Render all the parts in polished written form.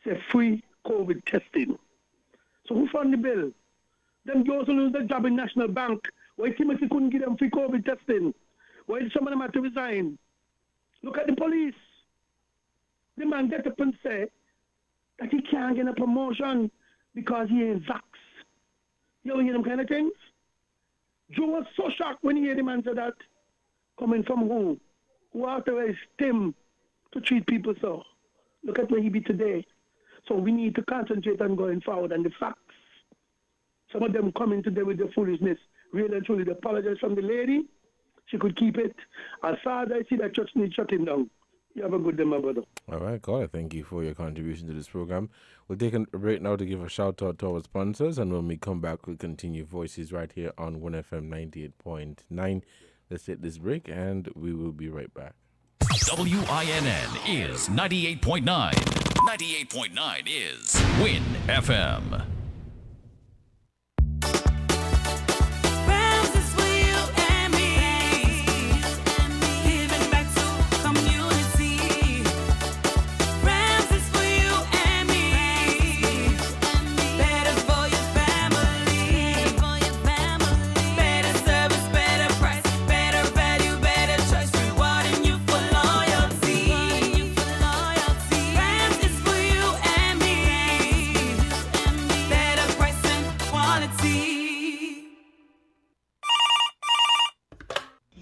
say free COVID testing. So who fund the bill? Them girls who lose their job in National Bank. Why Timothy couldn't give them free COVID testing? Why did some of them have to resign? Look at the police. The man get up and say that he can't get a promotion because he ain't vax. You ever hear them kind of things? Joe was so shocked when he heard the man say that. Coming from who? Who authorized him to treat people so? Look at where he be today. So we need to concentrate on going forward and the facts. Some of them coming today with their foolishness. Really and truly, the apologize from the lady. She could keep it. As far as I see that church needs shutting down. You have a good day, my brother. All right, caller. Thank you for your contribution to this program. We'll take a break now to give a shout out to our sponsors, and when we come back, we'll continue Voices right here on 1FM 98.9. Let's take this break, and we will be right back. WINN is 98.9. 98.9 is Win FM.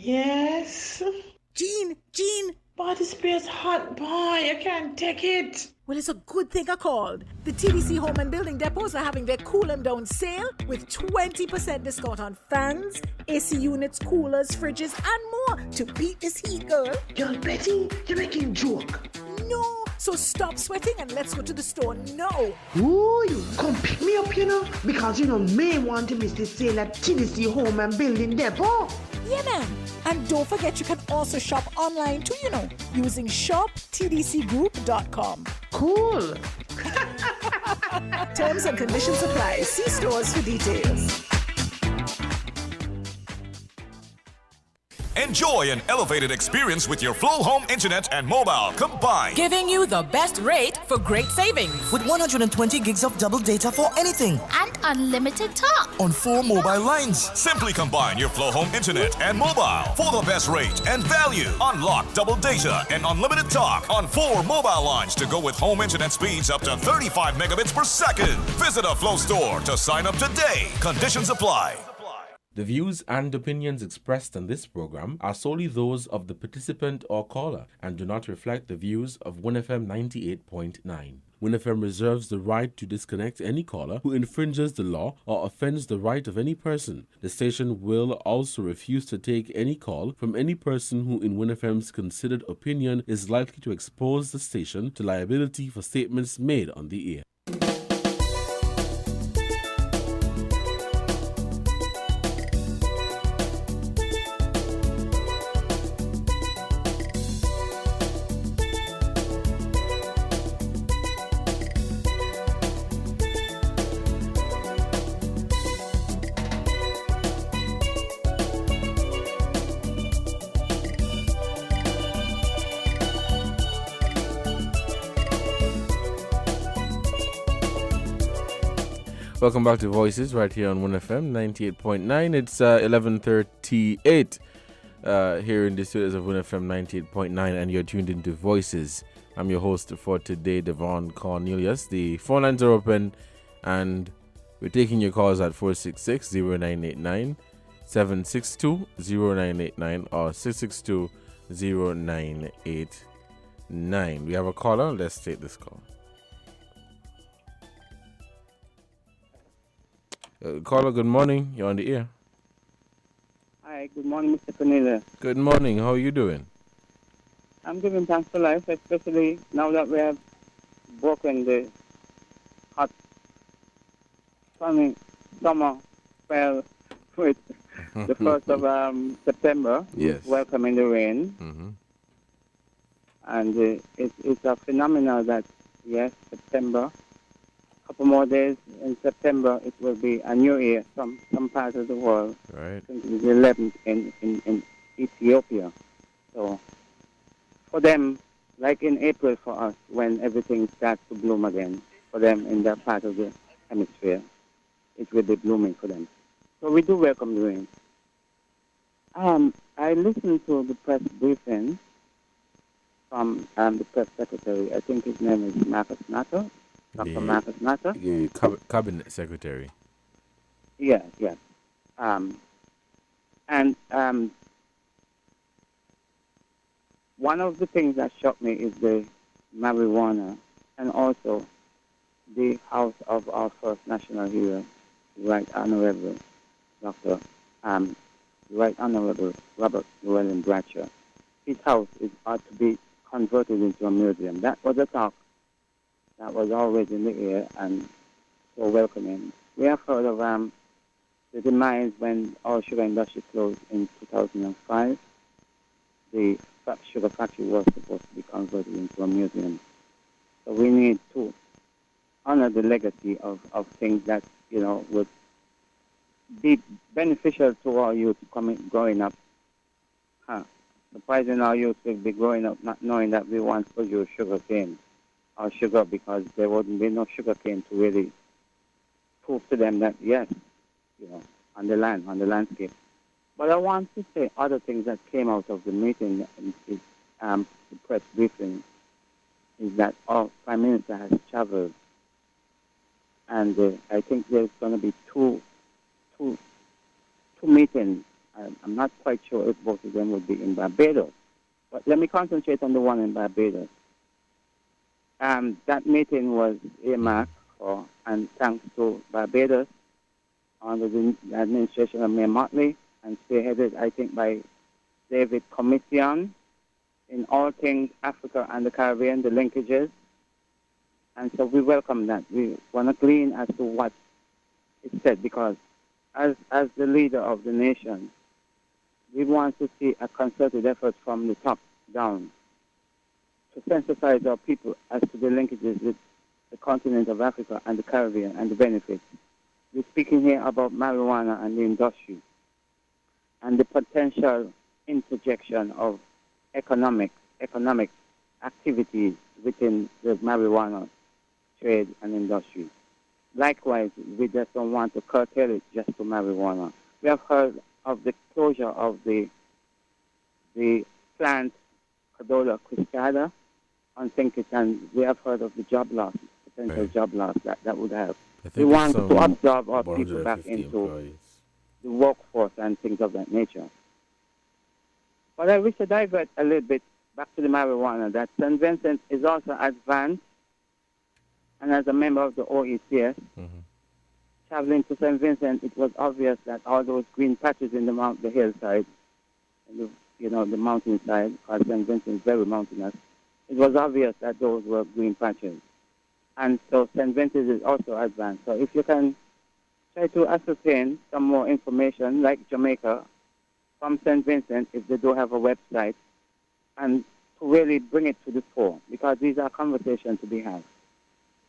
Yes? Jean! Body spray's hot, boy. I can't take it. Well, it's a good thing I called. The TDC Home and Building Depots are having their Cool 'em Down sale with 20% discount on fans, AC units, coolers, fridges, and more to beat this heat, girl. Girl, Betty, you're making joke. No! So stop sweating and let's go to the store now. Ooh, you come pick me up, because may want to miss the sale at TDC Home and Building Depot. Yeah, man. And don't forget you can also shop online too, using shoptdcgroup.com. Cool. Terms and conditions apply. See stores for details. Enjoy an elevated experience with your Flow Home Internet and mobile combined. Giving you the best rate for great savings. With 120 gigs of double data for anything. And unlimited talk. On 4 mobile lines. Simply combine your Flow Home Internet and mobile for the best rate and value. Unlock double data and unlimited talk on 4 mobile lines to go with home internet speeds up to 35 megabits per second. Visit a Flow store to sign up today. Conditions apply. The views and opinions expressed on this program are solely those of the participant or caller and do not reflect the views of 1FM 98.9. 1FM reserves the right to disconnect any caller who infringes the law or offends the right of any person. The station will also refuse to take any call from any person who, in 1FM's considered opinion, is likely to expose the station to liability for statements made on the air. Welcome back to Voices right here on 1FM 98.9. It's 11:38 here in the studios of 1FM 98.9, and you're tuned into Voices. I'm your host for today, Devon Cornelius. The phone lines are open, and we're taking your calls at 466-0989, 762-0989, or 662-0989. We have a caller. Let's take this call. Caller, good morning. You're on the air. Hi, good morning, Mr. Cornelia. Good morning. How are you doing? I'm giving thanks for life, especially now that we have broken the hot, sunny summer spell with the 1st of September. Yes. Welcoming the rain. Mm-hmm. And it's a phenomenon that, yes, September. Couple more days in September, it will be a new year from some part of the world. Right. I think it's the 11th in Ethiopia. So for them, like in April for us, when everything starts to bloom again for them in that part of the hemisphere, it will be blooming for them. So we do welcome the rain. I listened to the press briefing from the press secretary. I think his name is Marcus Natter, Dr. Marcus Natter. The cabinet secretary. Yeah. And one of the things that shocked me is the marijuana, and also the house of our first national hero, Right Honorable Dr. Right Honorable Robert Llewellyn Bradshaw. His house is ought to be converted into a museum. That was a talk that was always in the air and so welcoming. We have heard of the demise when our sugar industry closed in 2005. The sugar factory was supposed to be converted into a museum. So we need to honor the legacy of things that, would be beneficial to our youth growing up. Surprising our youth will be growing up not knowing that we once produced sugar cane or sugar, because there wouldn't be no sugar cane to really prove to them that, yes, on the landscape. But I want to say other things that came out of the meeting, the press briefing, is that our Prime Minister has traveled, and I think there's going to be two meetings. I'm not quite sure if both of them will be in Barbados, but let me concentrate on the one in Barbados. That meeting was earmarked for, and thanks to Barbados, under the administration of Mayor Motley, and spearheaded, I think, by David Commission in all things Africa and the Caribbean, the linkages. And so we welcome that. We want to glean as to what is said, because as the leader of the nation, we want to see a concerted effort from the top down to sensitize our people as to the linkages with the continent of Africa and the Caribbean and the benefits. We're speaking here about marijuana and the industry and the potential interjection of economic activities within the marijuana trade and industry. Likewise, we just don't want to curtail it just to marijuana. We have heard of the closure of the plant Cadola Cristada on Tinkitt, and we have heard of the job loss, potential job loss that would have. We want to absorb our people back into the workforce and things of that nature. But I wish to divert a little bit back to the marijuana, that St. Vincent is also advanced, and as a member of the OECS, traveling to St. Vincent, it was obvious that all those green patches in the hillside, the mountainside, because St. Vincent is very mountainous, it was obvious that those were green patches. And so St. Vincent is also advanced. So if you can try to ascertain some more information, like Jamaica, from St. Vincent, if they do have a website, and to really bring it to the fore, because these are conversations to be had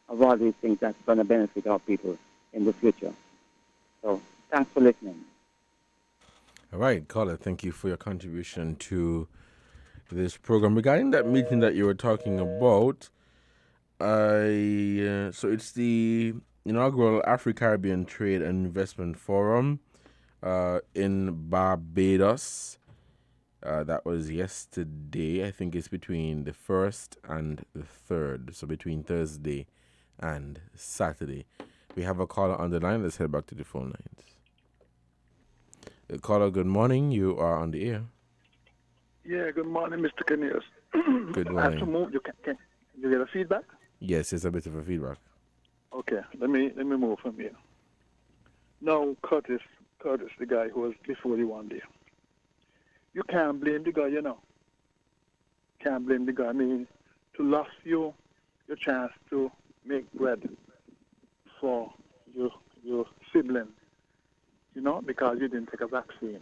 of all these things that's going to benefit our people in the future. So thanks for listening. All right, caller, thank you for your contribution to this program. Regarding that meeting that you were talking about, so it's the inaugural Afro-Caribbean Trade and Investment Forum in Barbados. That was yesterday. I think it's between the 1st and the 3rd, so between Thursday and Saturday. We have a caller on the line. Let's head back to the phone lines. Caller, good morning. You are on the air. Yeah, good morning, Mr. Cornelius. Good morning. I have to move. Can you get a feedback? Yes, it's a bit of a feedback. Okay, let me move from here. Now, Curtis, the guy who was before you one day. You can't blame the guy, Can't blame the guy. I mean, to lost your chance to make bread for your sibling, because you didn't take a vaccine.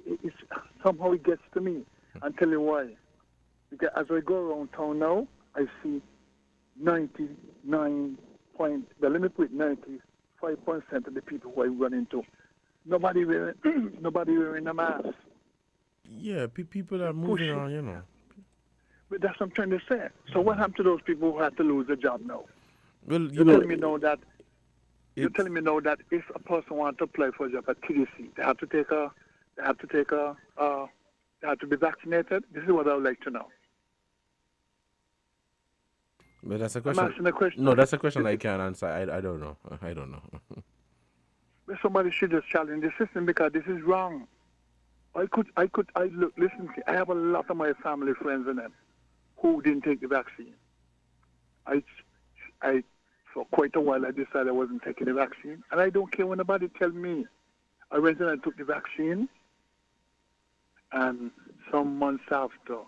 It's somehow it gets to me. I'll tell you why. Because as I go around town now, I see 99 point, let me put 95% of the people who I run into, nobody wearing a mask. Yeah, people are moving around, But that's what I'm trying to say. So what happened to those people who had to lose their job now? Well, You're telling me now that if a person wants to apply for a job at TDC, they have to be vaccinated. This is what I would like to know. But that's a I'm question. asking a question. No, that's a question I can't answer. I don't know. I don't know. But somebody should just challenge the system because this is wrong. Look, listen, I have a lot of my family friends in them who didn't take the vaccine. For quite a while, I decided I wasn't taking the vaccine. And I don't care when anybody tell me. I went and I took the vaccine. And some months after,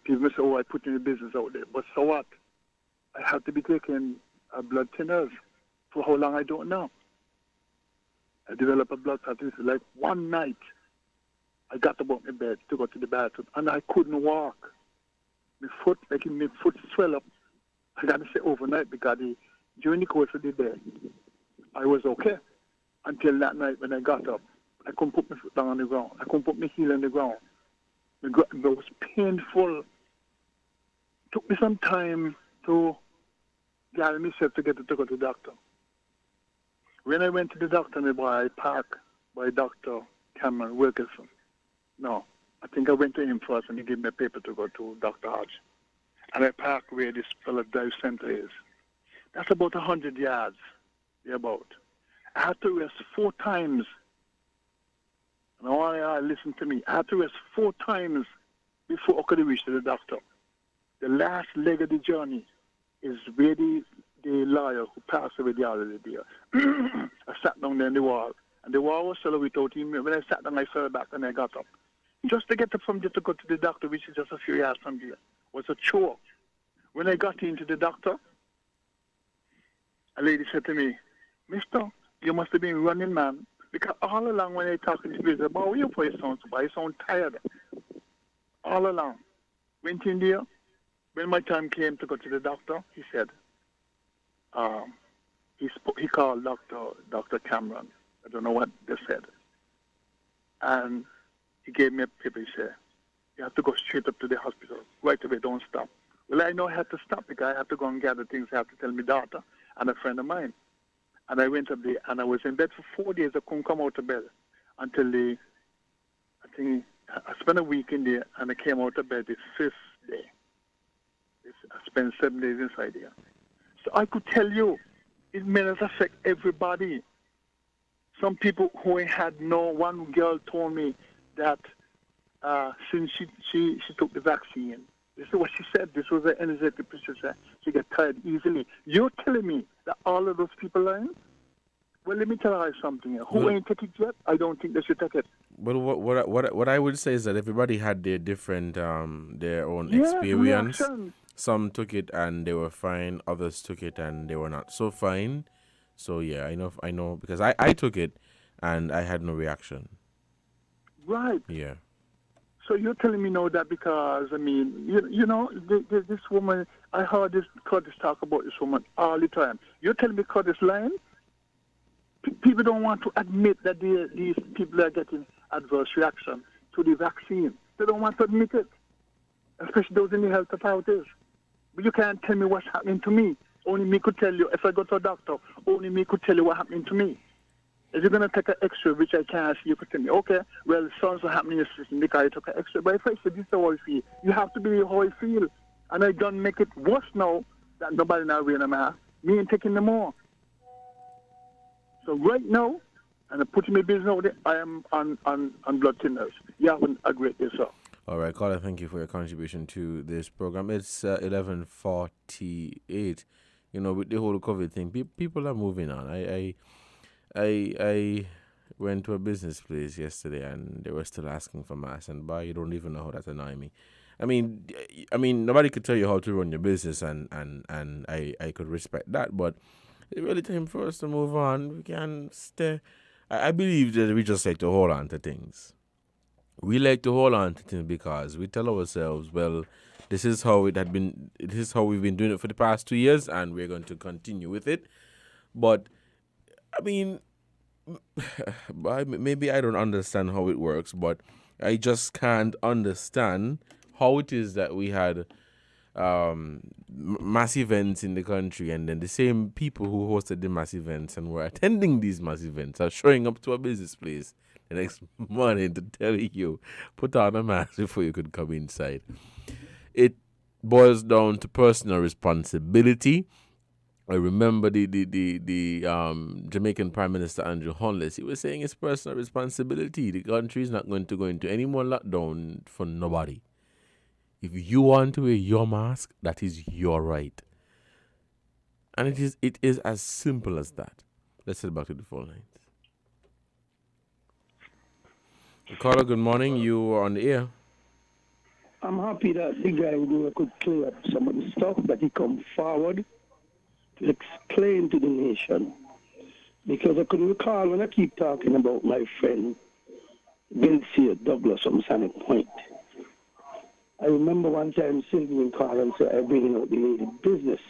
people say, oh, I put in the business out there. But so what? I have to be taking blood thinners. For how long, I don't know. I developed a blood clot. Like one night, I got up on my bed to go to the bathroom, and I couldn't walk. My foot swell up. I got to say overnight because during the course of the day, I was okay. Until that night when I got up, I couldn't put my foot down on the ground. I couldn't put my heel on the ground. It was painful. It took me some time to gather myself to go to the doctor. When I went to the doctor, I parked by Dr. Cameron Wilkinson. No, I think I went to him first and he gave me a paper to go to Dr. Hodge. And I parked where this fellow dive center is. That's about 100 yards, thereabout. I had to rest 4 times. And I want you to listen to me. I had to rest 4 times before I could reach the doctor. The last leg of the journey is where the lawyer who passed away the other day. I sat down there in the wall. And the wall was still without him. When I sat down, I fell back and I got up. Just to get up from there to go to the doctor, which is just a few yards from there, was a chore. When I got into the doctor, a lady said to me, Mister, you must have been running, man. Because all along when I talking to you, boy, you play sound so bad, you sound tired. All along. Went in there. When my time came to go to the doctor, he said, he called Dr. Cameron. I don't know what they said. And he gave me a paper. He said, you have to go straight up to the hospital. Right away, don't stop. Well, I know I had to stop because I had to go and gather things. I had to tell my daughter and a friend of mine. And I went up there, and I was in bed for 4 days. I couldn't come out of bed until I spent a week in there, and I came out of bed the 5th day. I spent 7 days inside there. So I could tell you, it may not affect everybody. Some people who had one girl told me that since she took the vaccine, this is what she said. This was an energetic person. She get tired easily. You're telling me that all of those people are in? Well, let me tell you something. Who ain't take it yet? I don't think they should take it. Well, what I would say is that everybody had their different their own experience. Reactions. Some took it and they were fine. Others took it and they were not so fine. So yeah, I know because I took it and I had no reaction. Right. Yeah. So you're telling me now that because, I mean, this woman, I heard Curtis talk about this woman all the time. You're telling me Curtis lying? People don't want to admit that these people are getting adverse reaction to the vaccine. They don't want to admit it, especially those in the health authorities. But you can't tell me what's happening to me. Only me could tell you. If I go to a doctor, only me could tell you what's happening to me. If you're going to take an X-ray, which I can't see, you could tell me, okay, well, something's happening in your system because I took an X-ray. But if I say this is how I feel, you have to believe how I feel. And I don't make it worse now that nobody now wearing a mask. Me ain't taking them more. So right now, and I'm putting my business out there, I am on blood thinners. You haven't agreed this, sir. All right, caller, thank you for your contribution to this program. It's 11:48. You know, with the whole COVID thing, people are moving on. I went to a business place yesterday and they were still asking for masks, and boy, you don't even know how that annoyed me. I mean, nobody could tell you how to run your business, and I could respect that, but it's really time for us to move on. We can stay. I believe that we just like to hold on to things. We like to hold on to things because we tell ourselves, well, this is how it had been. This is how we've been doing it for the past 2 years, and we're going to continue with it. But I mean, maybe I don't understand how it works, but I just can't understand how it is that we had mass events in the country, and then the same people who hosted the mass events and were attending these mass events are showing up to a business place the next morning to tell you, put on a mask before you could come inside. It boils down to personal responsibility. I remember the Jamaican Prime Minister Andrew Holness. He was saying it's personal responsibility. The country is not going to go into any more lockdown for nobody. If you want to wear your mask, that is your right. And it is as simple as that. Let's head back to the phone lines. Caller, good morning. You are on the air. I'm happy that the guy could clear up some of the stuff, that he come forward to explain to the nation. Because I could recall when I keep talking about my friend Vincia Douglas from Sonic Point. I remember one time Sylvian called and said, I'm bringing out the lady business.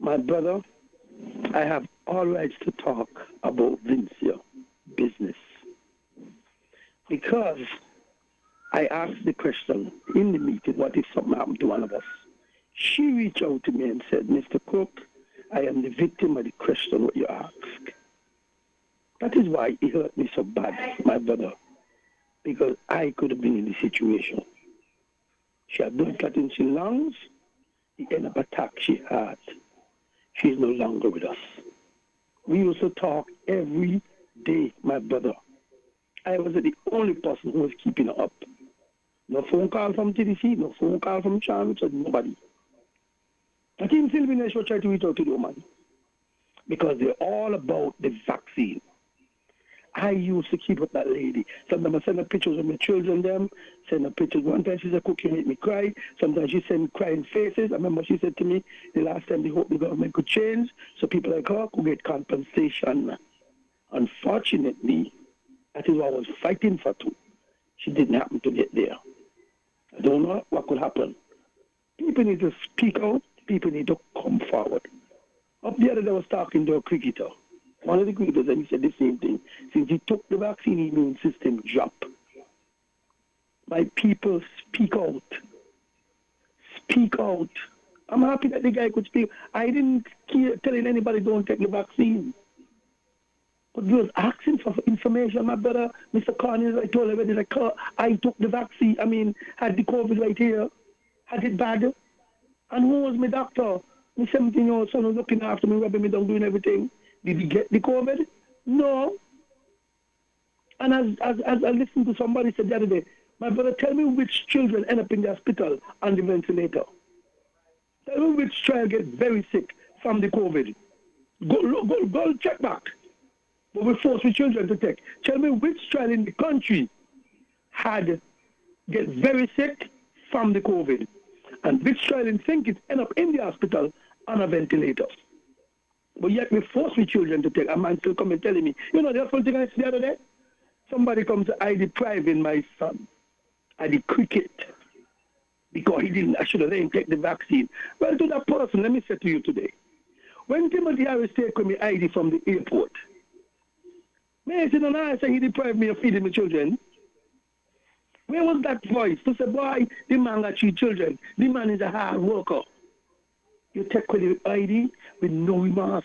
My brother, I have all rights to talk about Vincia business. Because I asked the question in the meeting, what if something happened to one of us? She reached out to me and said, Mr. Cook, I am the victim of the question what you asked. That is why it hurt me so bad, my brother, because I could have been in the situation. She had blood clot in her lungs. The end of attack she had. She is no longer with us. We used to talk every day, my brother. I was the only person who was keeping her up. No phone call from TDC, no phone call from Charles, nobody. I think Sylvia should try to reach out to the woman because they're all about the vaccine. I used to keep up that lady. Sometimes I send her pictures of my children, send her pictures. One time she said, Cook, you make me cry. Sometimes she sent crying faces. I remember she said to me the last time they hoped the government could change so people like her could get compensation. Unfortunately, that is what I was fighting for too. She didn't happen to get there. I don't know what could happen. People need to speak out. People need to come forward. Up the other day I was talking to a cricketer. One of the cricketers, and he said the same thing. Since he took the vaccine, his immune system dropped. My people, speak out. Speak out. I'm happy that the guy could speak. I didn't care telling anybody don't take the vaccine. But he was asking for information, my brother. Mr. Cornelius, I told everybody, like, I took the vaccine. Had the COVID right here. Had it bad. And who was my doctor? My 17-year-old son was looking after me, rubbing me down, doing everything. Did he get the COVID? No. And as I listened to somebody said the other day, my brother, tell me which children end up in the hospital on the ventilator. Tell me which child get very sick from the COVID. Go check back. But we force the children to take. Tell me which child in the country get very sick from the COVID. And which child in think it end up in the hospital on a ventilator. But yet we force the children to take. A man still come and telling me, the first thing I said the other day? Somebody comes to I depriving my son at the cricket because I should have let him take the vaccine. Well, to that person, let me say to you today, when Timothy Harris take me ID from the airport, may I say, no, I say he deprived me of feeding my children. Where was that voice to say, boy, the man got 3 children. The man is a hard worker. You take with the ID with no remorse.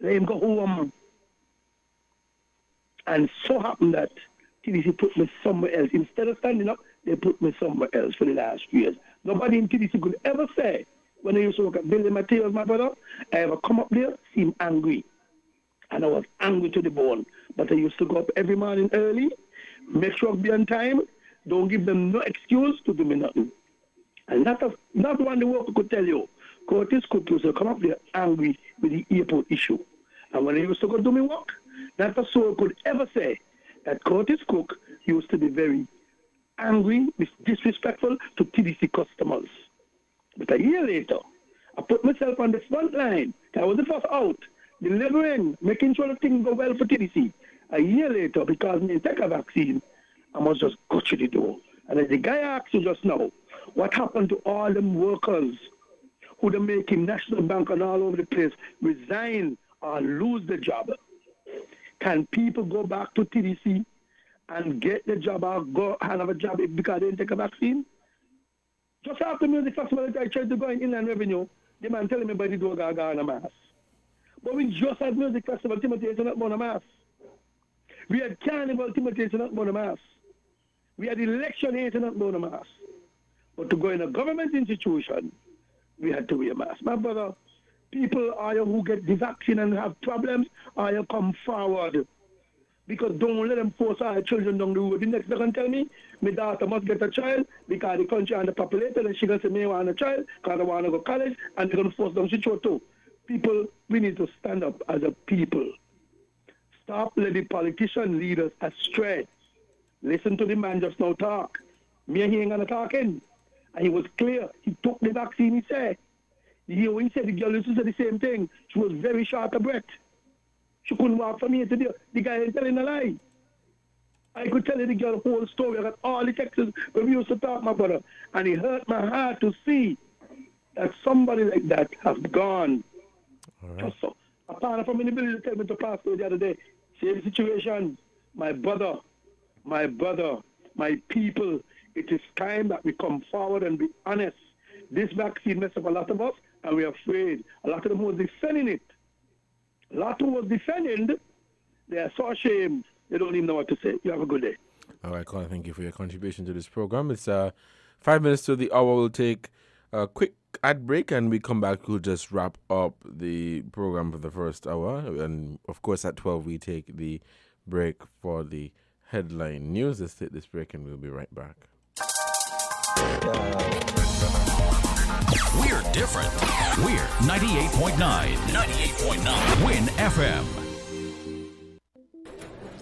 Let him go home. And so happened that TDC put me somewhere else. Instead of standing up, they put me somewhere else for the last few years. Nobody in TDC could ever say, when I used to work at building materials, my brother, I ever come up there, seem angry. And I was angry to the bone. But I used to go up every morning early, make sure I be on time, don't give them no excuse to do me nothing. And not one the worker could tell you. Curtis Cook used to come up there angry with the airport issue. And when he used to go do me work, not a soul could ever say that Curtis Cook used to be very angry, disrespectful to TDC customers. But a year later, I put myself on the front line. I was the first out, delivering, making sure the things go well for TDC. A year later, because I take a vaccine, I must just go to the door. And as the guy asked you just now, what happened to all them workers who are making National Bank and all over the place resign or lose the job? Can people go back to TDC and get the job or go and have a job because they didn't take a vaccine? Just after music festival, I tried to go in Inland Revenue. The man telling me by the door, go on a mass. But we just had music festival, Timothy is not on a mass. We had carnival, Timothy is not on a mass. We had election, is not on a mass. But to go in a government institution, we had to wear a mask. My brother, people are you who get the vaccine and have problems, are you come forward. Because don't let them force our children down the road. The next they can tell me, my daughter must get a child because the country underpopulated and she going to say, me I want a child because I want to go to college and they're going to force them to show too. People, we need to stand up as a people. Stop letting the politician lead us astray. Listen to the man just now talk. Me and he ain't gonna talking. And he was clear. He took the vaccine, he said. You hear what he said? The girl used to say the same thing. She was very short of breath. She couldn't walk from here to there. The guy ain't telling a lie. I could tell you the girl whole story. I got all the texts when we used to talk, my brother. And it hurt my heart to see that somebody like that has gone. Right. Just so. A partner from in the building tell me to pass through the other day. Same situation. My brother, my people, it is time that we come forward and be honest. This vaccine messed up a lot of us, and we're afraid. A lot of them was defending it. A lot who was defending, they are so ashamed, they don't even know what to say. You have a good day. All right, Colin, thank you for your contribution to this program. It's 5 minutes to the hour. We'll take a quick ad break, and we come back. We'll just wrap up the program for the first hour. And, of course, at 12, we take the break for the headline news. Let's take this break, and we'll be right back. We're different. We're 98.9. 98.9. Win FM.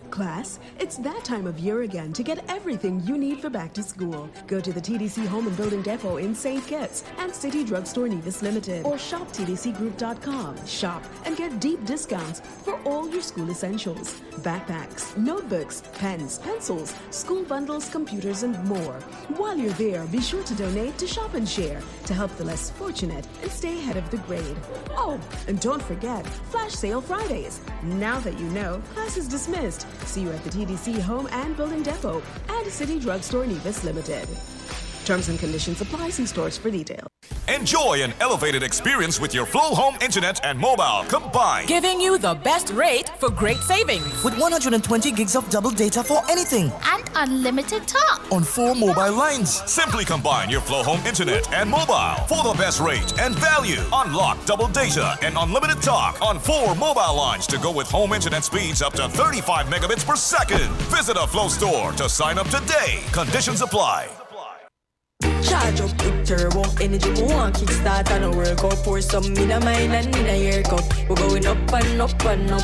Class, it's that time of year again to get everything you need for back to school. Go to the TDC Home and Building Depot in St. Kitts and City Drugstore Nevis Limited or shop tdcgroup.com. Shop and get deep discounts for all your school essentials. Backpacks, notebooks, pens, pencils, school bundles, computers, and more. While you're there, be sure to donate to Shop and Share to help the less fortunate and stay ahead of the grade. Oh, and don't forget, Flash Sale Fridays. Now that you know, class is dismissed. See you at the TDC Home and Building Depot and City Drugstore Nevis Limited. Terms and conditions apply. See stores for details. Enjoy an elevated experience with your Flow Home Internet and mobile combined. Giving you the best rate for great savings. With 120 gigs of double data for anything. And unlimited talk. On 4 mobile lines. Simply combine your Flow Home Internet and mobile for the best rate and value. Unlock double data and unlimited talk on 4 mobile lines to go with home internet speeds up to 35 megabits per second. Visit a Flow store to sign up today. Conditions apply. Charge up with turbo energy, more kickstart and a workout. Pour some in a mine and in a year cup. We're going up and up and up.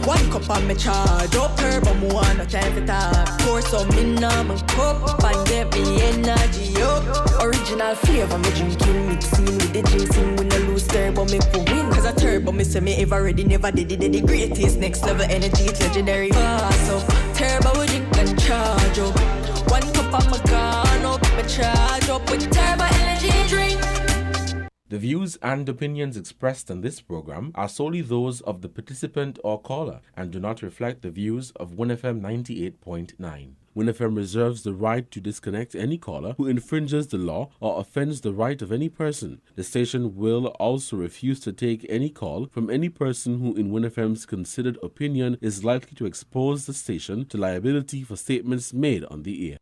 1 cup on me charge up, turbo more, no time for talk. Pour some in a my cup and get me energy up. Original flavor, me drinking, mixing with the ginseng. When I lose turbo, me for win. Cause a turbo, me say me ever ready, never did it. The greatest, next level energy, it's legendary. Pass up, turbo we drink and charge up. 1 cup on my gun up, me charge up with turbo energy drink. The views and opinions expressed in this program are solely those of the participant or caller and do not reflect the views of WinFM 98.9. WinFM reserves the right to disconnect any caller who infringes the law or offends the right of any person. The station will also refuse to take any call from any person who in WinFM's considered opinion is likely to expose the station to liability for statements made on the air.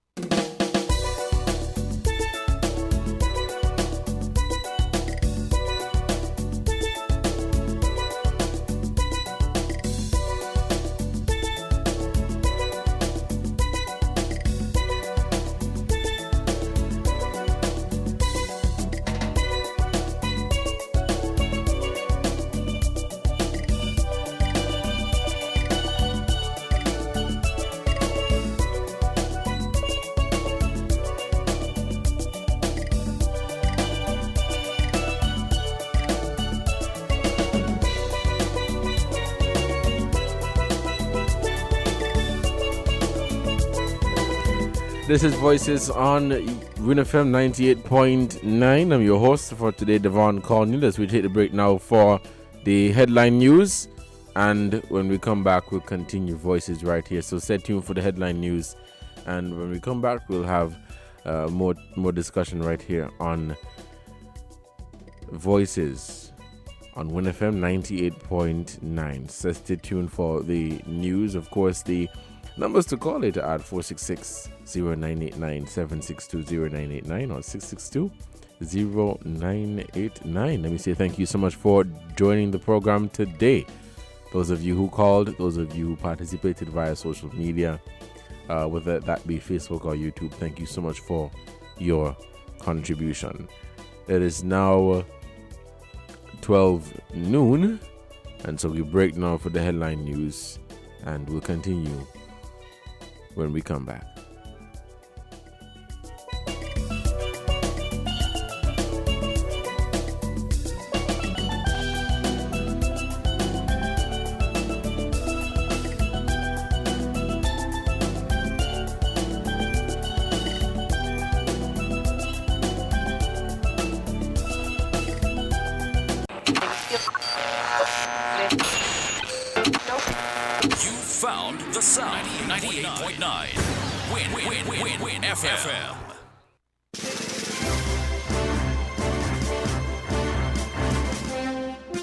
This is Voices on WinFM 98.9. I'm your host for today, Devon Cornelius. We take the break now for the headline news. And when we come back, we'll continue Voices right here. So stay tuned for the headline news. And when we come back, we'll have more discussion right here on Voices on Win FM 98.9. So stay tuned for the news. Of course, the numbers to call it are at 466-0989, 762-0989 or 662-0989. Let me say thank you so much for joining the program today. Those of you who called, those of you who participated via social media, whether that be Facebook or YouTube, thank you so much for your contribution. It is now 12 noon, and so we break now for the headline news, and we'll continue when we come back. Found the sound. 98.9. Win FM.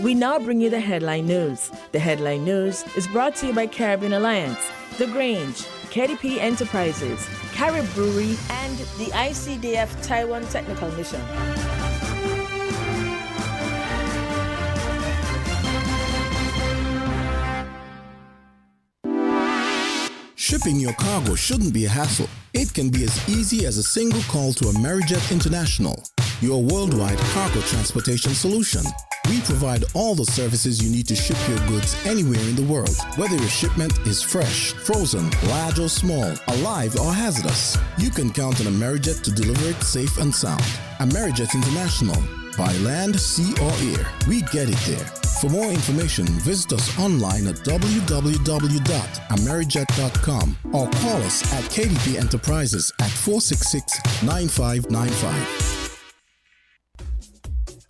We now bring you the headline news. The headline news is brought to you by Caribbean Alliance, The Grange, KDP Enterprises, Carib Brewery, and the ICDF Taiwan Technical Mission. Shipping your cargo shouldn't be a hassle. It can be as easy as a single call to Amerijet International, your worldwide cargo transportation solution. We provide all the services you need to ship your goods anywhere in the world, whether your shipment is fresh, frozen, large or small, alive or hazardous. You can count on Amerijet to deliver it safe and sound. Amerijet International, by land, sea or air, we get it there. For more information, visit us online at www.amerijet.com or call us at KDP Enterprises at 466-9595.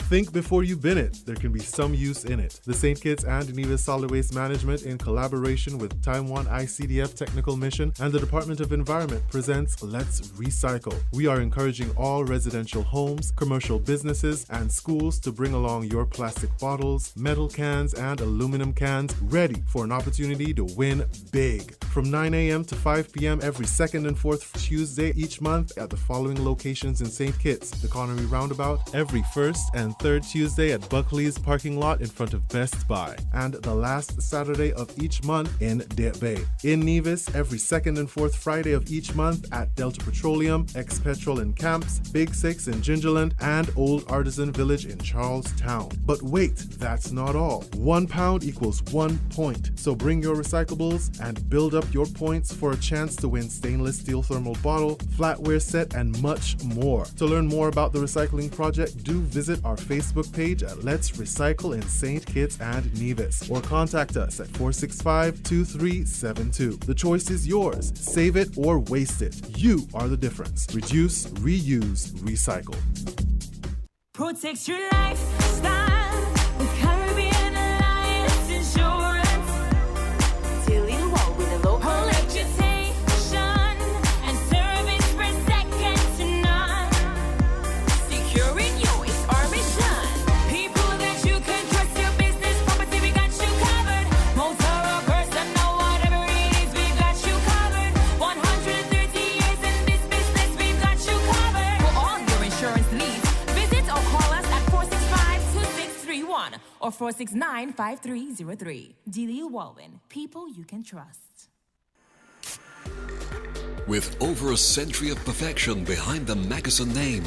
Think before you bin it. There can be some use in it. The St. Kitts and Nevis Solid Waste Management, in collaboration with Taiwan ICDF Technical Mission and the Department of Environment, presents Let's Recycle. We are encouraging all residential homes, commercial businesses, and schools to bring along your plastic bottles, metal cans, and aluminum cans, ready for an opportunity to win big. From 9 a.m. to 5 p.m. every second and fourth Tuesday each month at the following locations in St. Kitts: the Connery Roundabout, every first and third Tuesday at Buckley's parking lot in front of Best Buy, and the last Saturday of each month in Deep Bay. In Nevis, every second and fourth Friday of each month at Delta Petroleum, Ex-Petrol in Camps, Big Six in Gingerland, and Old Artisan Village in Charlestown. But wait, that's not all. 1 pound equals 1 point. So bring your recyclables and build up your points for a chance to win stainless steel thermal bottle, flatware set, and much more. To learn more about the recycling project, do visit our Facebook page at Let's Recycle in St. Kitts and Nevis, or contact us at 465-2372. The choice is yours. Save it or waste it. You are the difference. Reduce, reuse, recycle. Protect your lifestyle with Caribbean Alliance Insurance. Till you walk with a low reputation and service for second to none. Securing you is our mission. People that you can trust, your business, property, we got you covered. Motor or personal, whatever it is, we got you covered. 130 years in this business, we've got you covered. For all your insurance needs, visit or call us at 465-2631 or 469-5303. Delia Walwyn, people you can trust. With over a century of perfection behind the Mackeson name,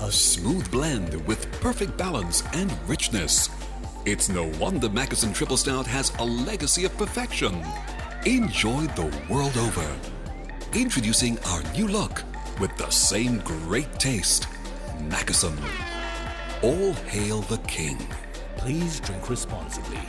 a smooth blend with perfect balance and richness, it's no wonder Mackeson Triple Stout has a legacy of perfection. Enjoyed the world over. Introducing our new look with the same great taste. Mackeson. All hail the king. Please drink responsibly.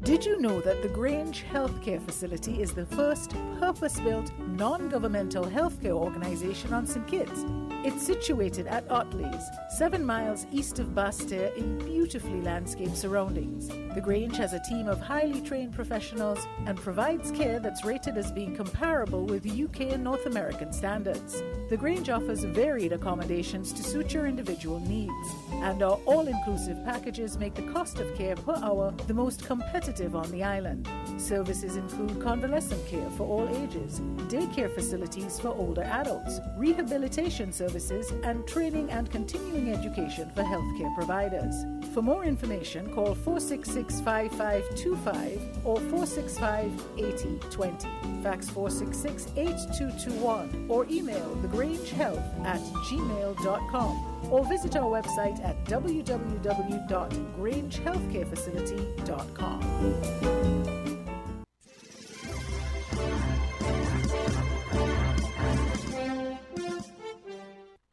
Do Did you know that the Grange Healthcare Facility is the first purpose-built, non-governmental healthcare organization on St. Kitts? It's situated at Otley's, 7 miles east of Basseterre in beautifully landscaped surroundings. The Grange has a team of highly trained professionals and provides care that's rated as being comparable with UK and North American standards. The Grange offers varied accommodations to suit your individual needs, and our all-inclusive packages make the cost of care per hour the most competitive on the island. Services include convalescent care for all ages, daycare facilities for older adults, rehabilitation services, and training and continuing education for healthcare providers. For more information, call 466-5525 or 465-8020. Fax 466-8221 or email thegrangehealth@gmail.com or visit our website at www.grangehealthcarefacility.com.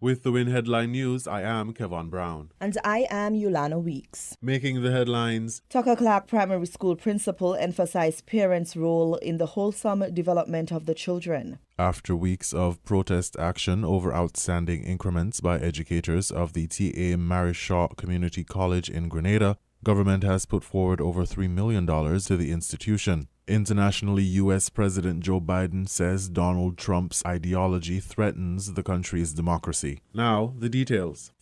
With the WIN headline news, I am Kevon Brown. And I am Yolana Weeks. Making the headlines, Tucker Clark Primary School principal emphasized parents' role in the wholesome development of the children. After weeks of protest action over outstanding increments by educators of the T.A. Marish Shaw Community College in Grenada, government has put forward over $3 million to the institution. Internationally, U.S. President Joe Biden says Donald Trump's ideology threatens the country's democracy. Now, the details.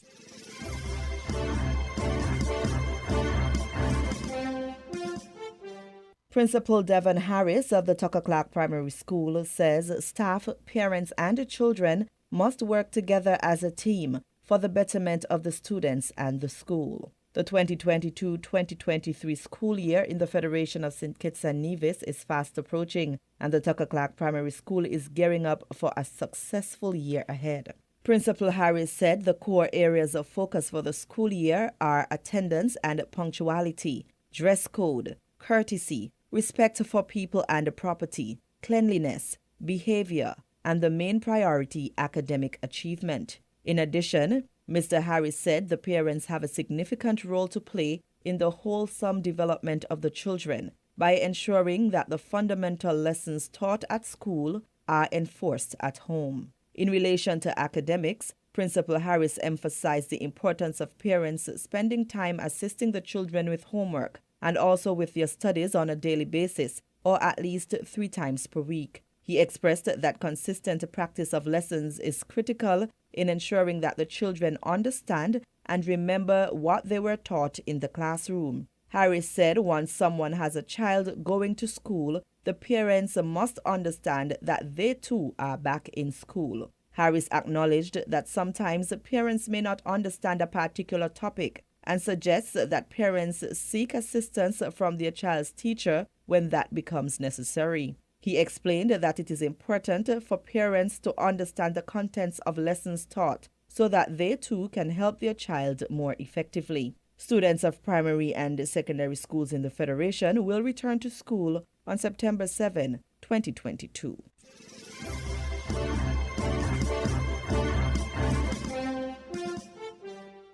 Principal Devon Harris of the Tucker Clark Primary School says staff, parents, and children must work together as a team for the betterment of the students and the school. The 2022-2023 school year in the Federation of St. Kitts and Nevis is fast approaching, and the Tucker Clark Primary School is gearing up for a successful year ahead. Principal Harris said the core areas of focus for the school year are attendance and punctuality, dress code, courtesy, respect for people and property, cleanliness, behavior, and the main priority, academic achievement. In addition, Mr. Harris said the parents have a significant role to play in the wholesome development of the children by ensuring that the fundamental lessons taught at school are enforced at home. In relation to academics, Principal Harris emphasized the importance of parents spending time assisting the children with homework and also with their studies on a daily basis, or at least 3 times per week. He expressed that consistent practice of lessons is critical in ensuring that the children understand and remember what they were taught in the classroom. Harris said once someone has a child going to school, the parents must understand that they too are back in school. Harris acknowledged that sometimes parents may not understand a particular topic and suggests that parents seek assistance from their child's teacher when that becomes necessary. He explained that it is important for parents to understand the contents of lessons taught so that they too can help their child more effectively. Students of primary and secondary schools in the Federation will return to school on September 7, 2022.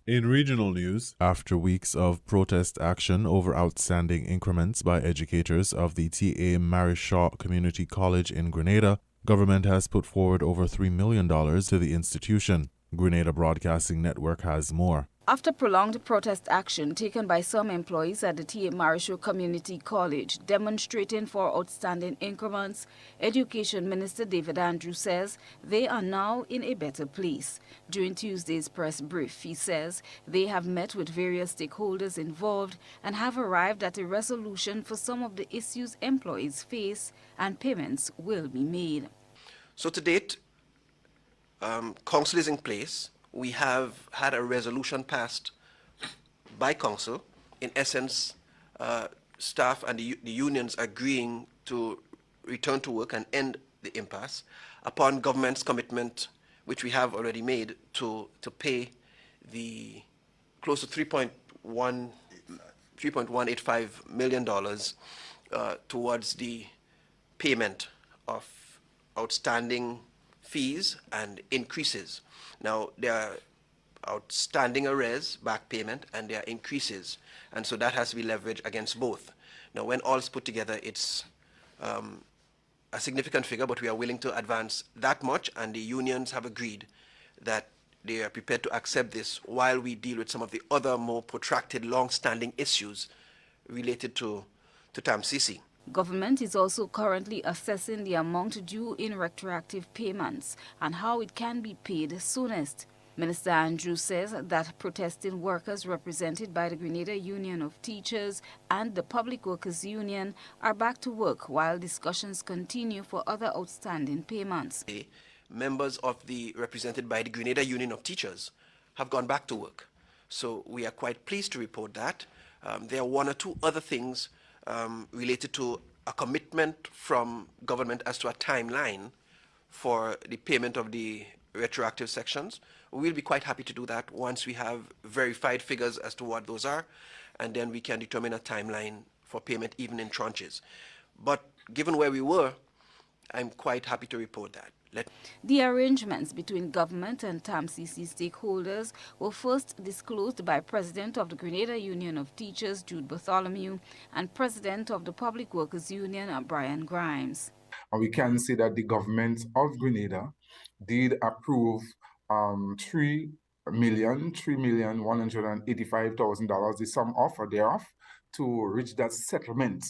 In regional news, after weeks of protest action over outstanding increments by educators of the T.A. Marish Shaw Community College in Grenada, government has put forward over $3 million to the institution. Grenada Broadcasting Network has more. After prolonged protest action taken by some employees at the T.A. Marish Shaw Community College demonstrating for outstanding increments, Education Minister David Andrews says they are now in a better place. During Tuesday's press brief, he says they have met with various stakeholders involved and have arrived at a resolution for some of the issues employees face, and payments will be made. So to date, council is in place. We have had a resolution passed by council, in essence, staff and the unions agreeing to return to work and end the impasse upon government's commitment, which we have already made, to pay the close to $3.185 million towards the payment of outstanding fees and increases. Now, there are outstanding arrears, back payment, and there are increases. And so that has to be leveraged against both. Now, when all is put together, it's a significant figure, but we are willing to advance that much, and the unions have agreed that they are prepared to accept this while we deal with some of the other more protracted, long-standing issues related to TAMCC. Government is also currently assessing the amount due in retroactive payments and how it can be paid soonest. Minister Andrews says that protesting workers represented by the Grenada Union of Teachers and the Public Workers Union are back to work while discussions continue for other outstanding payments. The members of the represented by the Grenada Union of Teachers have gone back to work. So we are quite pleased to report that. There are one or two other things related to a commitment from government as to a timeline for the payment of the retroactive sections. We'll be quite happy to do that once we have verified figures as to what those are, and then we can determine a timeline for payment even in tranches. But given where we were, I'm quite happy to report that. The arrangements between government and TAMCC stakeholders were first disclosed by President of the Grenada Union of Teachers, Jude Bartholomew, and President of the Public Workers Union, Brian Grimes. And we can say that the government of Grenada did approve $3,185,000, the sum offered thereof, to reach that settlement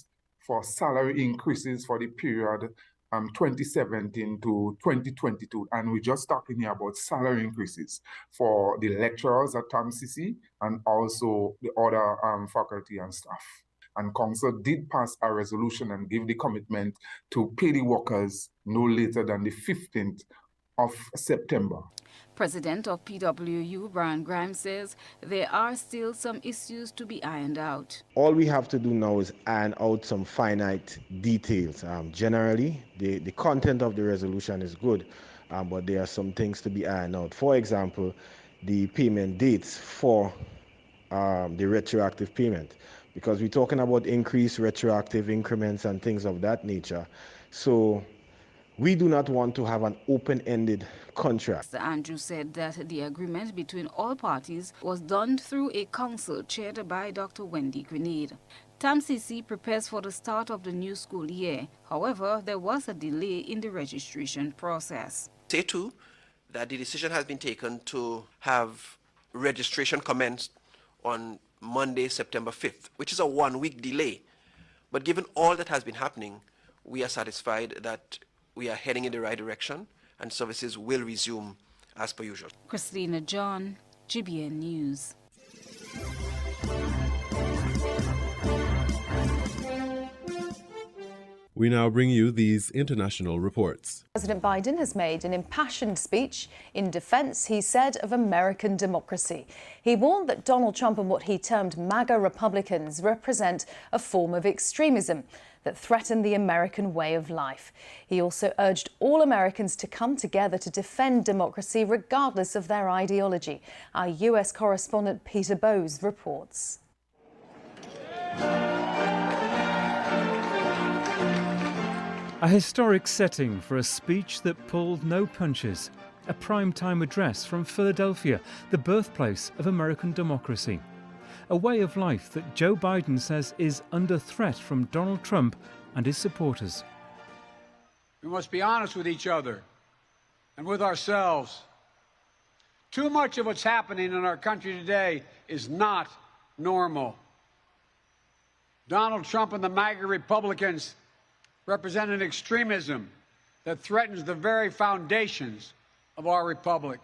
for salary increases for the period 2017 to 2022. And we're just talking here about salary increases for the lecturers at TAMCC and also the other faculty and staff. And Council did pass a resolution and give the commitment to pay the workers no later than the 15th of September. President of PWU, Brian Grimes, says there are still some issues to be ironed out. All we have to do now is iron out some finite details. Generally, the content of the resolution is good, but there are some things to be ironed out. For example, the payment dates for the retroactive payment, because we're talking about increased retroactive increments and things of that nature. So we do not want to have an open-ended contract. Mr. Andrews said that the agreement between all parties was done through a council chaired by Dr. Wendy Grenade. TAMCC prepares for the start of the new school year. However, there was a delay in the registration process. Say too that the decision has been taken to have registration commenced on Monday, September 5th, which is a one-week delay. But given all that has been happening, we are satisfied that we are heading in the right direction and services will resume as per usual. Christina John, GBN News. We now bring you these international reports. President Biden has made an impassioned speech in defense, he said, of American democracy. He warned that Donald Trump and what he termed MAGA Republicans represent a form of extremism that threaten the American way of life. He also urged all Americans to come together to defend democracy regardless of their ideology. Our US correspondent Peter Bowes reports. A historic setting for a speech that pulled no punches. A primetime address from Philadelphia, the birthplace of American democracy. A way of life that Joe Biden says is under threat from Donald Trump and his supporters. We must be honest with each other and with ourselves. Too much of what's happening in our country today is not normal. Donald Trump and the MAGA Republicans represent an extremism that threatens the very foundations of our republic.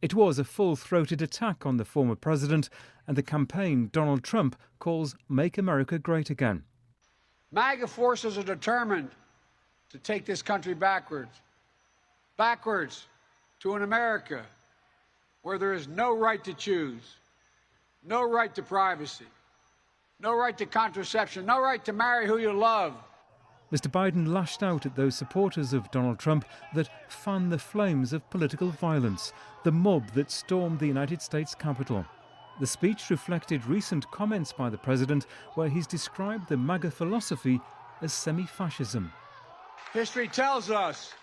It was a full-throated attack on the former president and the campaign Donald Trump calls Make America Great Again. MAGA forces are determined to take this country backwards to an America where there is no right to choose, no right to privacy, no right to contraception, no right to marry who you love. Mr. Biden lashed out at those supporters of Donald Trump that fan the flames of political violence, the mob that stormed the United States Capitol. The speech reflected recent comments by the president where he's described the MAGA philosophy as semi-fascism. History tells us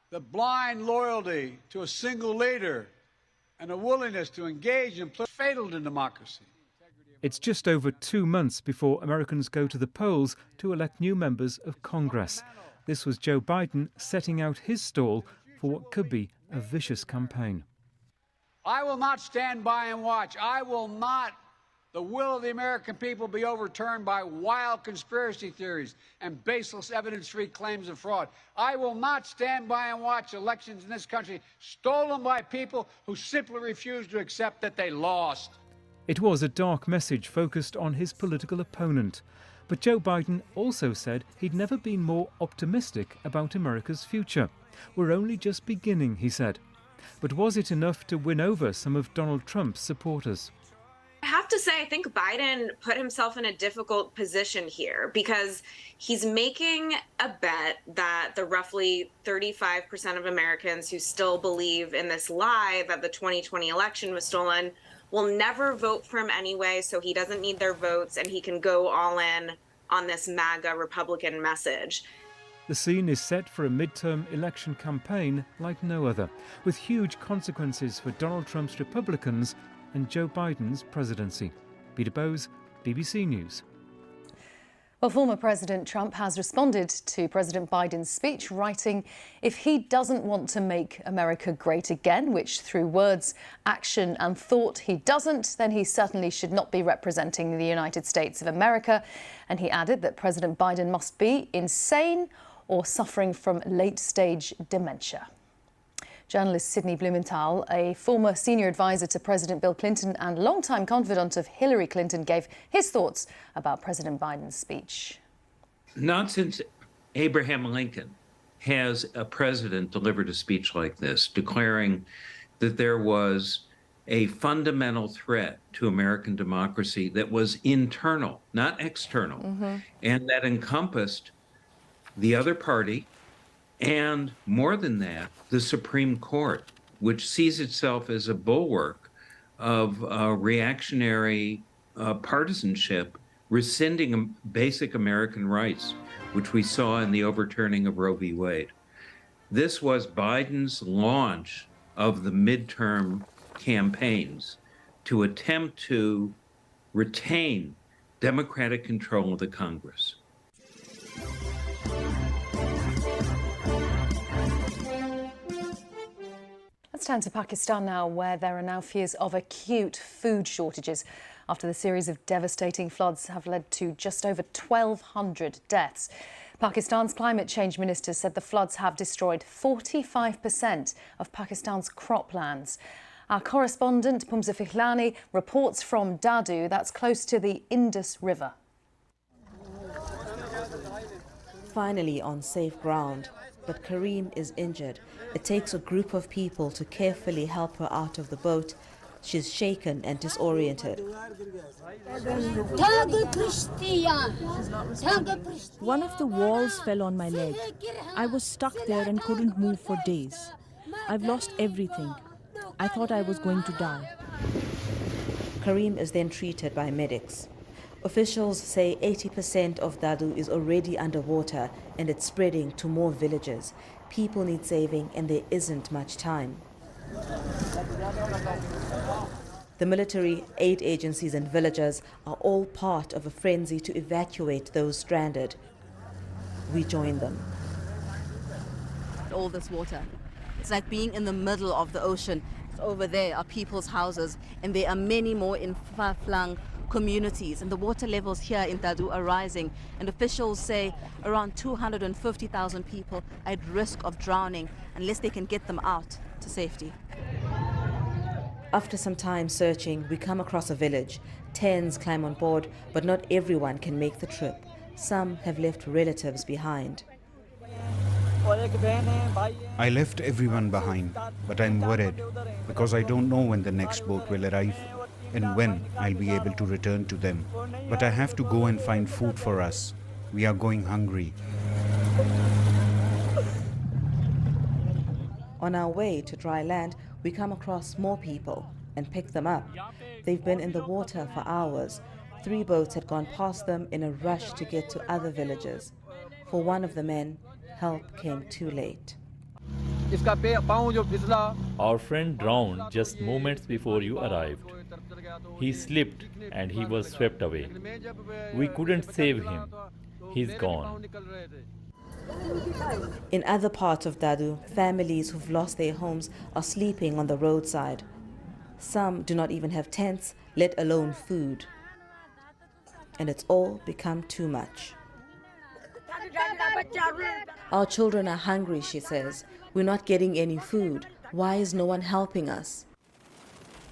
that blind loyalty to a single leader and a willingness to engage in fatal to democracy. It's just over 2 months before Americans go to the polls to elect new members of Congress. This was Joe Biden setting out his stall for what could be a vicious campaign. I will not stand by and watch. I will not, the will of the American people, be overturned by wild conspiracy theories and baseless evidence-free claims of fraud. I will not stand by and watch elections in this country stolen by people who simply refuse to accept that they lost. It was a dark message focused on his political opponent. But Joe Biden also said he'd never been more optimistic about America's future. We're only just beginning, he said. But was it enough to win over some of Donald Trump's supporters? I have to say, I think Biden put himself in a difficult position here because he's making a bet that the roughly 35% of Americans who still believe in this lie that the 2020 election was stolen will never vote for him anyway, so he doesn't need their votes and he can go all in on this MAGA Republican message. The scene is set for a midterm election campaign like no other, with huge consequences for Donald Trump's Republicans and Joe Biden's presidency. Peter Bowes, BBC News. Well, former President Trump has responded to President Biden's speech, writing, if he doesn't want to make America great again, which through words, action and thought he doesn't, then he certainly should not be representing the United States of America. And he added that President Biden must be insane or suffering from late-stage dementia. Journalist Sidney Blumenthal, a former senior advisor to President Bill Clinton and longtime confidant of Hillary Clinton, gave his thoughts about President Biden's speech. Not since Abraham Lincoln has a president delivered a speech like this, declaring that there was a fundamental threat to American democracy that was internal, not external, and that encompassed the other party, and more than that, the Supreme Court, which sees itself as a bulwark of reactionary partisanship, rescinding basic American rights, which we saw in the overturning of Roe v. Wade. This was Biden's launch of the midterm campaigns to attempt to retain Democratic control of the Congress. Let's turn to Pakistan now, where there are now fears of acute food shortages after the series of devastating floods have led to just over 1,200 deaths. Pakistan's climate change minister said the floods have destroyed 45% of Pakistan's croplands. Our correspondent Pumza Fihlani reports from Dadu, that's close to the Indus River. Finally on safe ground, but Kareem is injured. It takes a group of people to carefully help her out of the boat. She's shaken and disoriented. One of the walls fell on my leg. I was stuck there and couldn't move for days. I've lost everything. I thought I was going to die. Kareem is then treated by medics. Officials say 80% of Dadu is already underwater and it's spreading to more villages. People need saving and there isn't much time. The military, aid agencies and villagers are all part of a frenzy to evacuate those stranded. We join them. All this water, it's like being in the middle of the ocean. Over there are people's houses and there are many more in far-flung communities, and the water levels here in Dadu are rising, and officials say around 250,000 people are at risk of drowning unless they can get them out to safety. After some time searching, we come across a village. Tens climb on board, but not everyone can make the trip. Some have left relatives behind. I left everyone behind, but I'm worried because I don't know when the next boat will arrive and when I'll be able to return to them. But I have to go and find food for us. We are going hungry. On our way to dry land, we come across more people and pick them up. They've been in the water for hours. 3 boats had gone past them in a rush to get to other villages. For one of the men, help came too late. Our friend drowned just moments before you arrived. He slipped and he was swept away. We couldn't save him. He's gone. In other parts of Dadu, families who've lost their homes are sleeping on the roadside. Some do not even have tents, let alone food. And it's all become too much. Our children are hungry, she says. We're not getting any food. Why is no one helping us?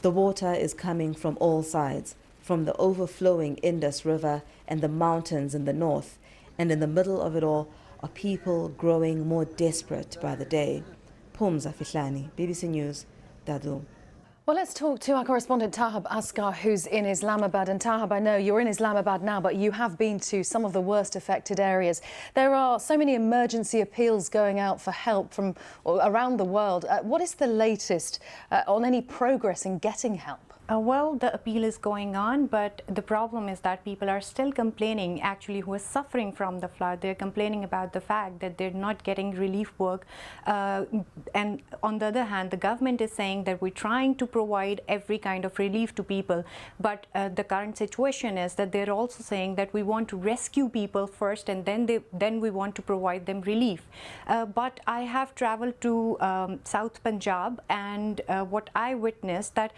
The water is coming from all sides, from the overflowing Indus River and the mountains in the north. And in the middle of it all are people growing more desperate by the day. Pumza Fihlani, BBC News, Dadu. Well, let's talk to our correspondent Tahab Asghar, who's in Islamabad. And Tahab, I know you're in Islamabad now, but you have been to some of the worst affected areas. There are so many emergency appeals going out for help from around the world. What is the latest on any progress in getting help? Well, the appeal is going on, but the problem is that people are still complaining, actually, who are suffering from the flood. They're complaining about the fact that they're not getting relief work. And on the other hand, the government is saying that we're trying to provide every kind of relief to people. But the current situation is that they're also saying that we want to rescue people first, and then we want to provide them relief. But I have traveled to South Punjab, and what I witnessed that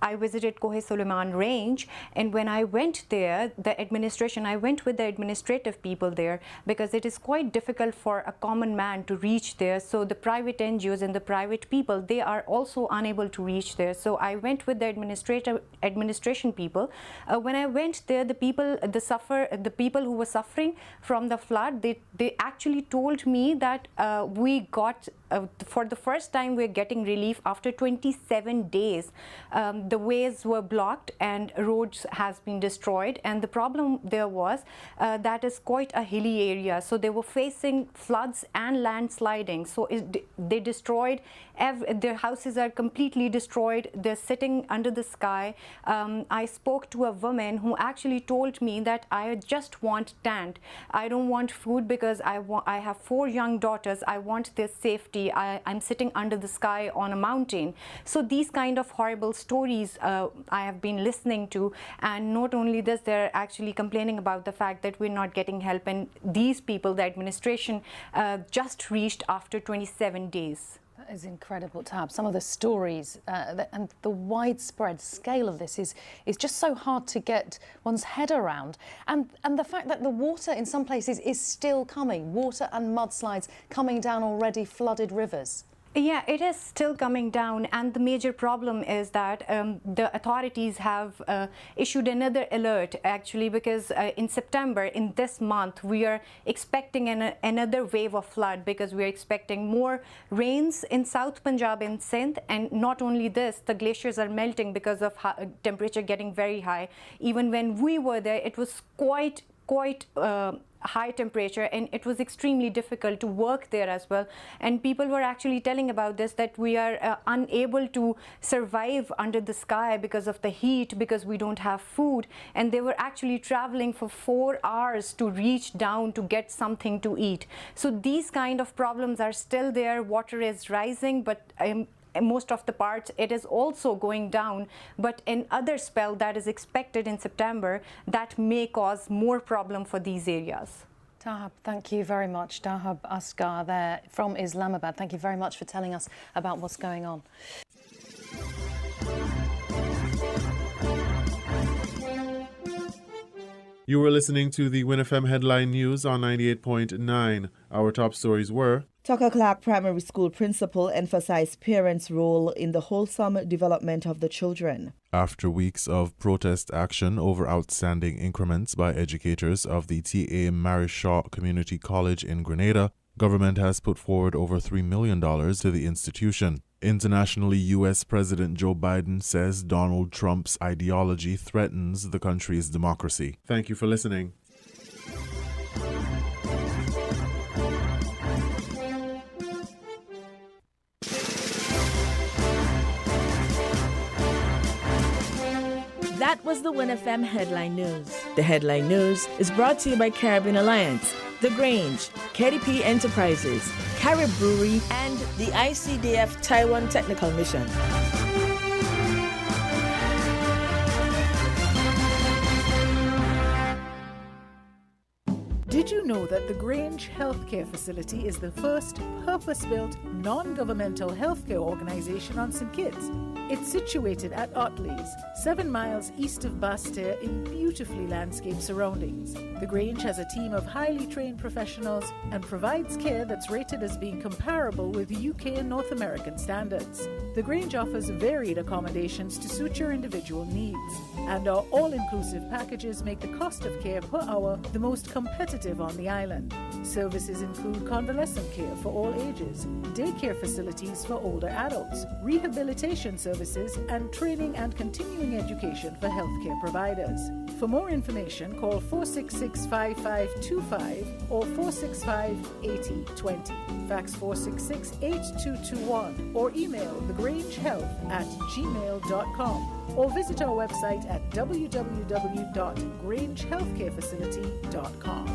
I visited Kohe Suleiman Range, and when I went there, I went with the administrative people there, because it is quite difficult for a common man to reach there. So the private NGOs and the private people, they are also unable to reach there. So I went with the administration people. When I went there, the people who were suffering from the flood, they actually told me that we got for the first time we're getting relief after 27 days. The ways were blocked and roads has been destroyed, and the problem there was that is quite a hilly area, so they were facing floods and landsliding. So they destroyed their houses are completely destroyed. They're sitting under the sky. I spoke to a woman who actually told me that I just want tent. I don't want food because I have 4 young daughters. I want their safety. I'm sitting under the sky on a mountain. So these kind of horrible stories I have been listening to, and not only this, they're actually complaining about the fact that we're not getting help, and these people, the administration, just reached after 27 days. That is incredible, Tab. Some of the stories and the widespread scale of this is just so hard to get one's head around. And the fact that the water in some places is still coming, water and mudslides coming down already flooded rivers. Yeah, it is still coming down, and the major problem is that the authorities have issued another alert, actually, because in September, in this month, we are expecting another wave of flood, because we are expecting more rains in South Punjab and Sindh. And not only this, the glaciers are melting because of temperature getting very high. Even when we were there, it was quite high temperature, and it was extremely difficult to work there as well. And people were actually telling about this, that we are unable to survive under the sky because of the heat, because we don't have food. And they were actually traveling for 4 hours to reach down to get something to eat. So these kind of problems are still there. Water is rising, but most of the parts it is also going down, but in other spell that is expected in September, that may cause more problem for these areas. Tahab, thank you very much. Tahab Asghar there from Islamabad. Thank you very much for telling us about what's going on. You were listening to the WinFM Headline News on 98.9. Our top stories were: Tucker Clark Primary School principal emphasized parents' role in the wholesome development of the children. After weeks of protest action over outstanding increments by educators of the T.A. Marishaw Community College in Grenada, government has put forward over $3 million to the institution. Internationally, U.S. President Joe Biden says Donald Trump's ideology threatens the country's democracy. Thank you for listening. That was the WinFM Headline News. The Headline News is brought to you by Caribbean Alliance, The Grange, KDP Enterprises, Carib Brewery, and the ICDF Taiwan Technical Mission. Did you know that the Grange Healthcare Facility is the first purpose-built, non-governmental healthcare organization on St. Kitts? It's situated at Otley's, 7 miles east of Basseterre in beautifully landscaped surroundings. The Grange has a team of highly trained professionals and provides care that's rated as being comparable with UK and North American standards. The Grange offers varied accommodations to suit your individual needs, and our all-inclusive packages make the cost of care per hour the most competitive on the island. Services include convalescent care for all ages, daycare facilities for older adults, rehabilitation services, and training and continuing education for healthcare providers. For more information, call 466-5525 or 465-8020. Fax 466-8221 or email thegrangehealth@gmail.com or visit our website at www.grangehealthcarefacility.com.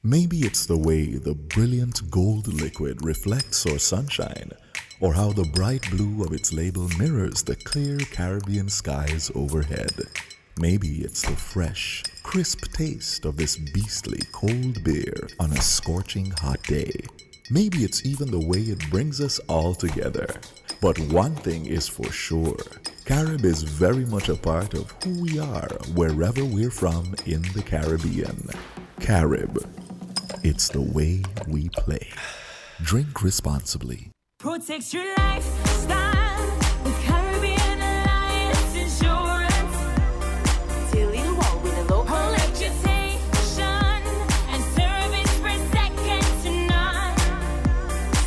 Maybe it's the way the brilliant gold liquid reflects our sunshine, or how the bright blue of its label mirrors the clear Caribbean skies overhead. Maybe it's the fresh, crisp taste of this beastly cold beer on a scorching hot day. Maybe it's even the way it brings us all together. But one thing is for sure, Carib is very much a part of who we are wherever we're from in the Caribbean. Carib, it's the way we play. Drink responsibly. Protect your lifestyle with Caribbean Alliance Insurance. Till you walk with a local electrification and service for second to none.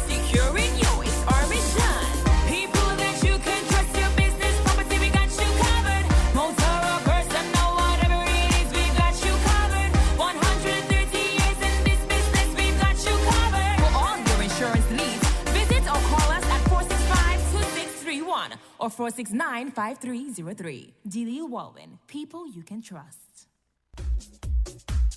Securing you is our mission. People that you can trust, your business property, we got you covered. Motor or personal, whatever it is, we got you covered. 130 years in this business, we've got you covered. For all your insurance needs, visit or call us at 465-2631 or 469-5303. Delia Walwyn, people you can trust.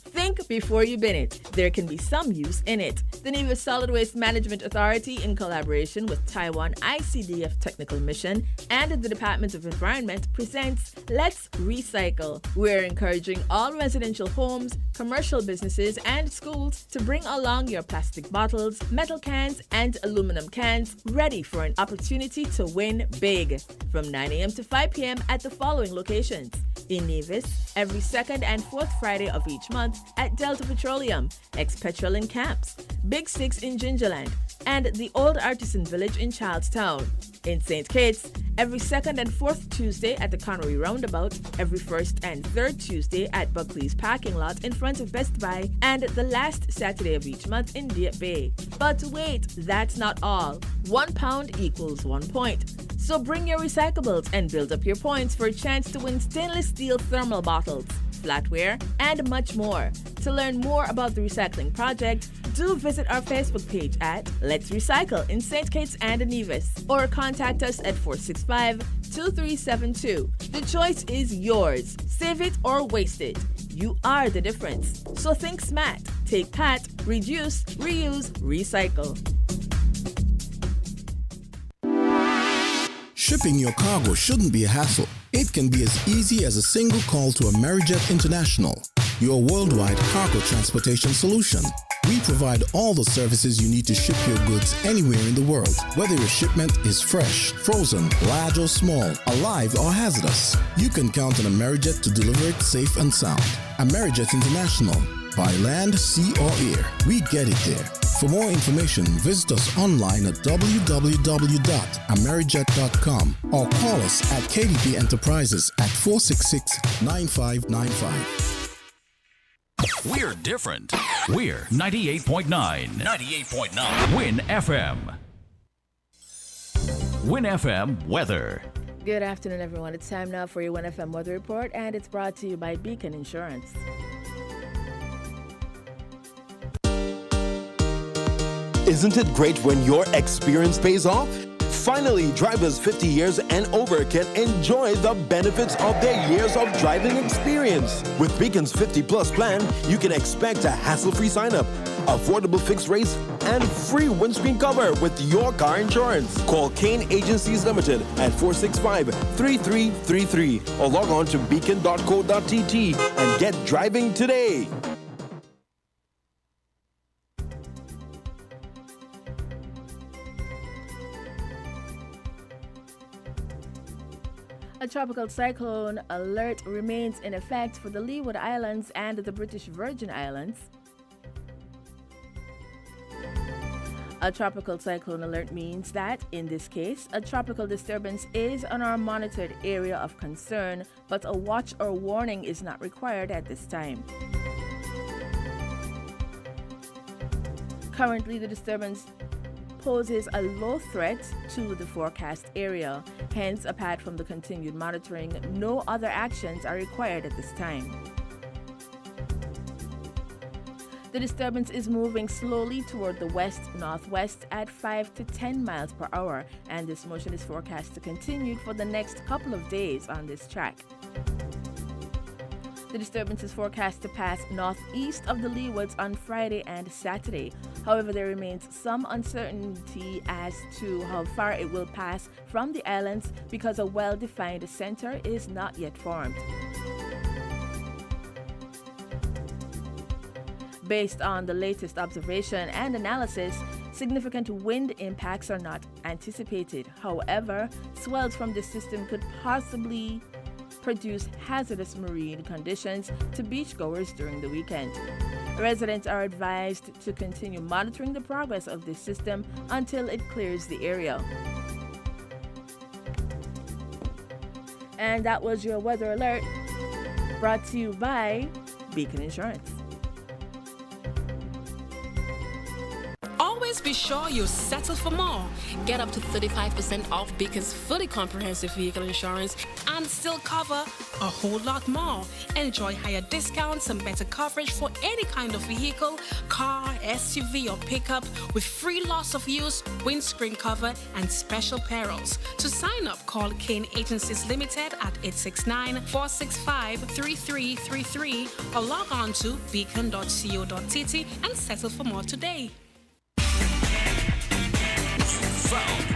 Think before you bin it. There can be some use in it. The Nevis Solid Waste Management Authority, in collaboration with Taiwan ICDF Technical Mission and the Department of Environment, presents Let's Recycle. We're encouraging all residential homes, commercial businesses, and schools to bring along your plastic bottles, metal cans, and aluminum cans, ready for an opportunity to win big. From 9 a.m. to 5 p.m. at the following locations: in Nevis, every second and fourth Friday of each month at Delta Petroleum, ex-Petrol in Camps, Big Six in Gingerland, and the Old Artisan Village in Charlestown. In St. Kitts, every second and fourth Tuesday at the Connery Roundabout, every first and third Tuesday at Buckley's parking lot in front of Best Buy, and the last Saturday of each month in Deep Bay. But wait, that's not all. 1 pound equals 1 point. So bring your recyclables and build up your points for a chance to win stainless steel thermal bottles, flatware, and much more. To learn more about the recycling project, do visit our Facebook page at Let's Recycle in St. Kitts and Nevis, or contact us at 465-2372. The choice is yours. Save it or waste it. You are the difference. So think smart. Take PAT, reduce, reuse, recycle. Shipping your cargo shouldn't be a hassle. It can be as easy as a single call to Amerijet International, your worldwide cargo transportation solution. We provide all the services you need to ship your goods anywhere in the world, whether your shipment is fresh, frozen, large or small, alive or hazardous. You can count on Amerijet to deliver it safe and sound. Amerijet International, by land, sea or air, we get it there. For more information, visit us online at www.amerijet.com or call us at KDP Enterprises at 466-9595. We're different. We're 98.9. 98.9. Win FM. Win FM weather. Good afternoon, everyone. It's time now for your 1FM weather report, and it's brought to you by Beacon Insurance. Isn't it great when your experience pays off? Finally, drivers 50 years and over can enjoy the benefits of their years of driving experience. With Beacon's 50 Plus plan, you can expect a hassle-free sign-up, affordable fixed rates, and free windscreen cover with your car insurance. Call Kane Agencies Limited at 465-3333 or log on to beacon.co.tt and get driving today. A tropical cyclone alert remains in effect for the Leeward Islands and the British Virgin Islands. A tropical cyclone alert means that, in this case, a tropical disturbance is on our monitored area of concern, but a watch or warning is not required at this time. Currently, the disturbance poses a low threat to the forecast area. Hence, apart from the continued monitoring, no other actions are required at this time. The disturbance is moving slowly toward the west-northwest at 5 to 10 miles per hour, and this motion is forecast to continue for the next couple of days on this track. The disturbance is forecast to pass northeast of the Leewards on Friday and Saturday. However, there remains some uncertainty as to how far it will pass from the islands because a well-defined center is not yet formed. Based on the latest observation and analysis, significant wind impacts are not anticipated. However, swells from this system could possibly produce hazardous marine conditions to beachgoers during the weekend. Residents are advised to continue monitoring the progress of this system until it clears the area. And that was your weather alert, brought to you by Beacon Insurance. Always be sure you settle for more. Get up to 35% off Beacon's fully comprehensive vehicle insurance and still cover a whole lot more. Enjoy higher discounts and better coverage for any kind of vehicle, car, SUV or pickup with free loss of use, windscreen cover and special perils. To sign up, call Kane Agencies Limited at 869-465-3333 or log on to beacon.co.tt and settle for more today. Found